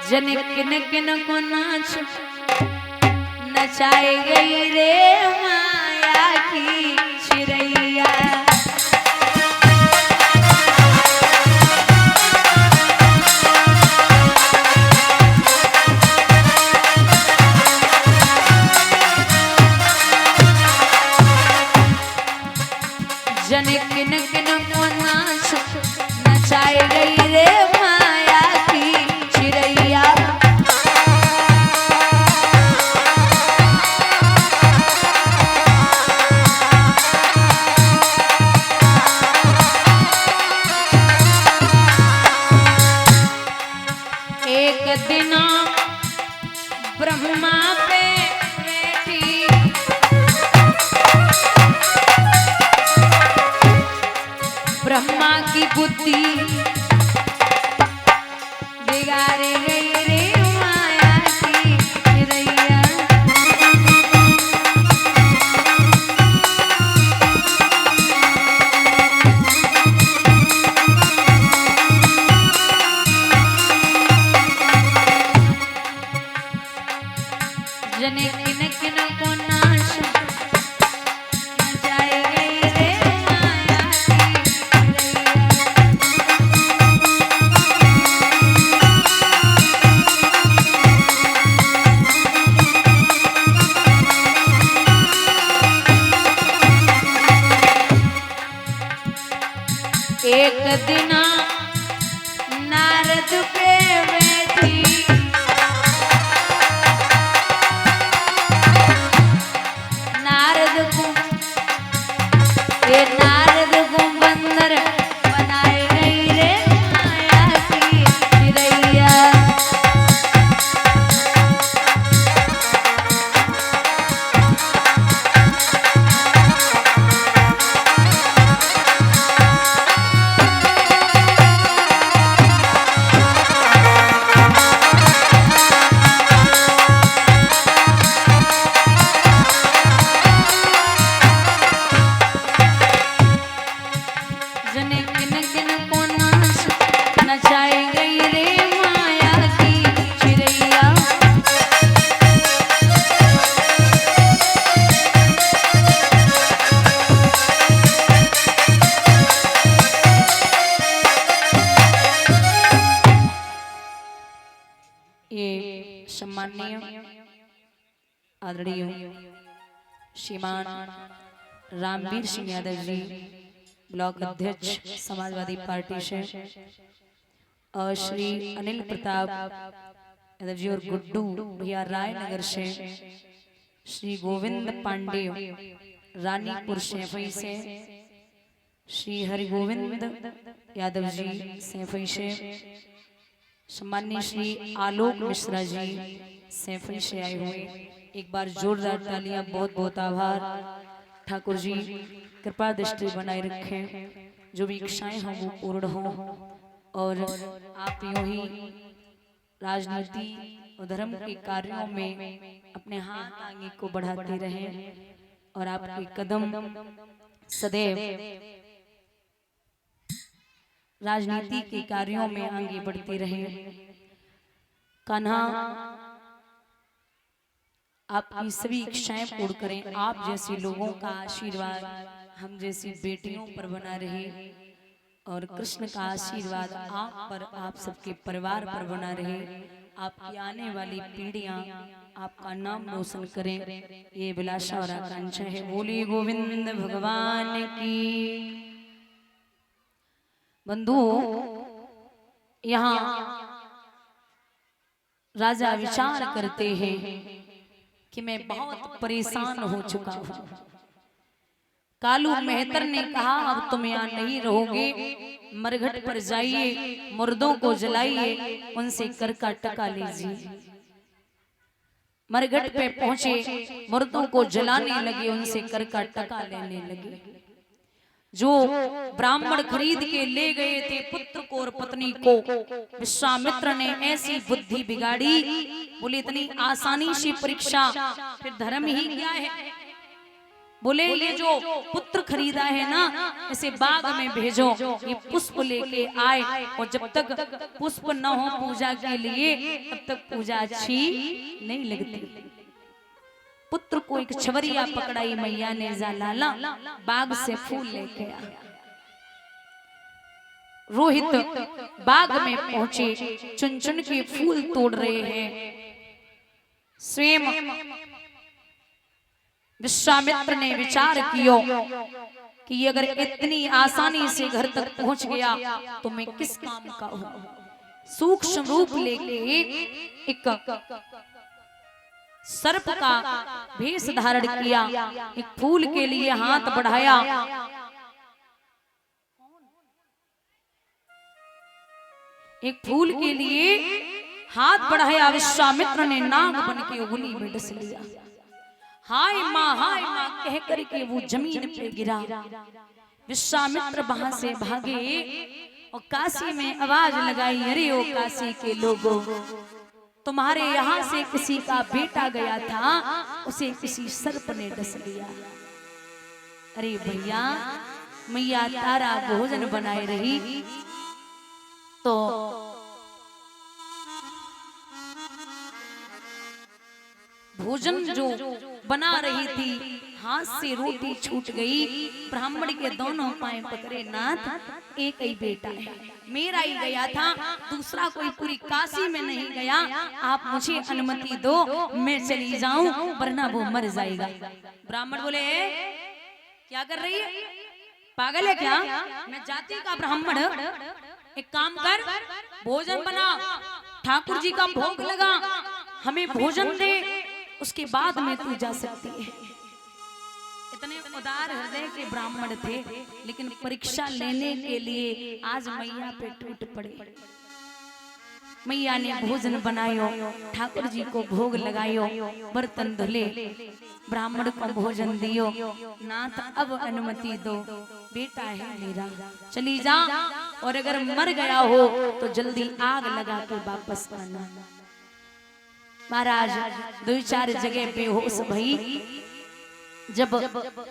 जन किन किन को नाच नचाई गई रे माया की चिड़ैया। जन किन किन को नाच नचाई गई रे माया की चिड़ैया। एक दिन ब्रह्मा पे बैठी ब्रह्मा की बुद्धि बिगाड़ गई रे माया की चिड़ैया। जने किन किन को नाच नचाई गई रे माया की चिड़ैया। एक दिन नारद पे बैठी नारद को बंदर बनाए गई रे माया की चिड़ैया। जने किन किन को नाच नचाई गई रे माया की चिड़ैया। ये सम्माननीय आदरणीय श्रीमान रामवीर सिंह यादव जी ब्लॉक अध्यक्ष समाजवादी पार्टी से और श्री अनिल प्रताप यादव जी और गुड्डू भैया रायनगर से, श्री गोविंद पांडे रानीपुर सैफई से, श्री हरिगोविंद यादव जी सैफई से, सम्माननीय श्री आलोक मिश्रा जी सैफई से आए हुए। एक बार जोरदार तालियां। बहुत बहुत आभार। ठाकुर जी कृपा दृष्टि बनाए रखें, जो भी इच्छाएं हों वो पूर्ण हों और आप यूं ही राजनीति और धर्म के कार्यों में अपने हाथ आगे को बढ़ाते रहें और आपके कदम सदैव राजनीति के कार्यों में आगे बढ़ते रहें। कान्हा आपकी सभी इच्छाएं पूर्ण करें। आप जैसे लोगों का आशीर्वाद हम जैसी बेटियों पर बना रहे और कृष्ण का आशीर्वाद आप पर, आप सबके परिवार पर बना रहे। आपकी आने वाली पीढ़ियां आपका नाम रोशन करें, ये अभिलाषा और आकांक्षा है। बोले गोविंद भगवान की। बंधु, यहाँ राजा विचार करते हैं कि मैं बहुत परेशान हो चुका हूं। कालू मेहतर ने कहा अब तुम यहाँ नहीं रहोगे, मरघट पर जाइए, मुर्दों को जलाइए, उनसे कर का टका लीजिए। मरघट पे पहुंचे, मुर्दों को जलाने लगे, उनसे कर का टका लेने लगे। जो ब्राह्मण खरीद के ले गए थे पुत्र को और पत्नी को, विश्वामित्र ने ऐसी बुद्धि बिगाड़ी, बोले इतनी आसानी से परीक्षा फिर धर्म ही क्या है। बोले ये जो पुत्र खरीदा है ना, इसे बाग में भेजो, ये पुष्प लेके आए, और जब तक पुष्प न हो पूजा के लिए तब तक पूजा अच्छी नहीं लगती। पुत्र को एक छवरिया पकड़ाई मैया ने, जा लाला बाग से फूल लेके आया। रोहित बाग में पहुंचे, चुन चुन के फूल तोड़ रहे हैं। स्वयं विश्वामित्र ने विचार किया कि अगर इतनी आसानी से घर तक पहुंच गया तो मैं किस काम का हूं। सूक्ष्म रूप लेके एक सर्प का भेष धारण किया, एक फूल के लिए हाथ बढ़ाया, एक फूल के लिए हाथ बढ़ाया। विश्वामित्र ने नाग बन के उंगली में डस लिया। हाय माँ कह करके वो जमीन पे गिरा। विश्वामित्र वहां से भागे और काशी में आवाज लगाई, अरे ओ काशी के लोगों, तुम्हारे यहाँ से किसी का बेटा गया था, उसे किसी सर्प ने डस लिया। अरे भैया, मैया तारा भोजन बनाए रही तो भोजन जो बना रही थी, हाथ से रोटी छूट गई। ब्राह्मण के दोनों पांव पकड़े, नाथ एक ही बेटा है, मेरा ही गया था, दूसरा कोई पूरी काशी में नहीं गया, आप मुझे अनुमति दो, मैं चली जाऊं, वरना वो मर जाएगा। ब्राह्मण बोले, क्या कर रही है, पागल है क्या? मैं जाति का ब्राह्मण, एक काम कर, भोजन बना, ठाकुर जी का भोग लगा, हमें भोजन दे, उसके बाद में तू जा सकती है। इतने उदार हृदय के ब्राह्मण थे, लेकिन परीक्षा लेने के लिए आज मैया पे टूट पड़े। मैया ने भोजन बनायो, ठाकुर जी को भोग लगायो, बर्तन धुले, ब्राह्मण को भोजन दियो। नाथ अब अनुमति दो, बेटा है मेरा, चली जा, और अगर मर गया हो तो जल्दी आग लगा के वापस आना। महाराज दो चार जगह बेहोश भई, जब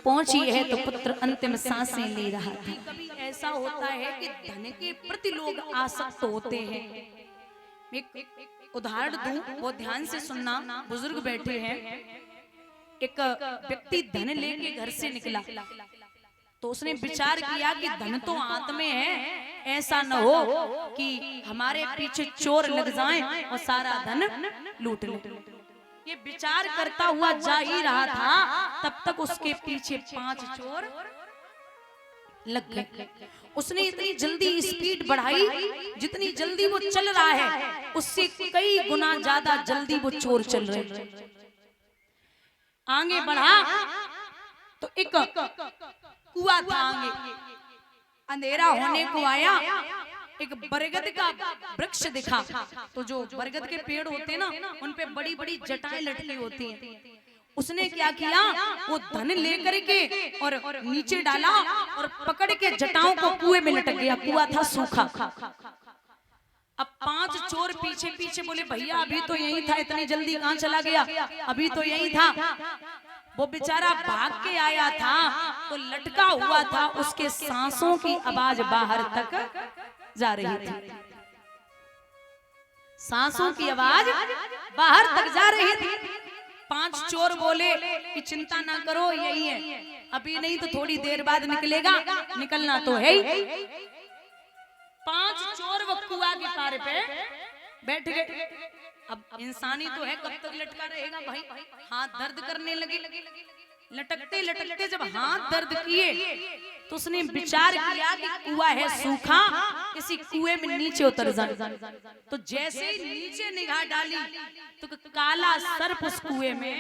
पहुंची है तो पुत्र अंतिम सांसें ले रहा था। कभी ऐसा होता है कि धन के प्रति लोग आसक्त होते हैं। एक उदाहरण दूं, वो ध्यान से सुनना, बुजुर्ग बैठे हैं। एक व्यक्ति धन लेके घर से निकला तो उसने विचार किया कि धन तो हाथ में है, ऐसा न हो कि हमारे पीछे चोर लग जाएं और सारा धन लूट ले। ये विचार करता हुआ जा ही रहा था, तब तक उसके पीछे 5 चोर लग गए। उसने इतनी जल्दी स्पीड बढ़ाई, जितनी जल्दी वो चल रहा है उससे कई गुना ज्यादा जल्दी वो चोर चल रहे। आगे बढ़ा तो एक कुआं था, आगे अंधेरा होने को आया, एक बरगद का वृक्ष दिखा। तो जो बरगद के पेड़ होते हैं ना, उन पे बड़ी बड़ी जटाएं लटकी होती हैं। उसने क्या किया, वो धन लेकर के और नीचे डाला और पकड़ के जटाओं को कुएं में लटक गया। कुआं था सूखा। अब 5 चोर पीछे पीछे बोले, भैया अभी तो यही था, इतनी जल्दी कहां चला गया, अभी तो यही था। वो बेचारा भाग के आया था तो लटका हुआ था, उसके सांसों की आवाज बाहर तक जा रही थी। सांसों की आवाज बाहर तक जा रही थी। 5 चोर बोले कि चिंता ना करो, यही है, अभी नहीं तो थोड़ी देर बाद निकलेगा, निकलना तो है ही। 5 चोर वो कुआं के पार पे बैठ गए। अब इंसानी तो है, कब तक लटका रहेगा भाई, हाथ दर्द करने लगे। लटकते लटकते जब हाथ दर्द किए तो उसने विचार किया कि कुआं है सूखा, किसी कुएं में नीचे उतर जाए। तो जैसे ही नीचे निगाह डाली तो काला सर्प उस कुएं में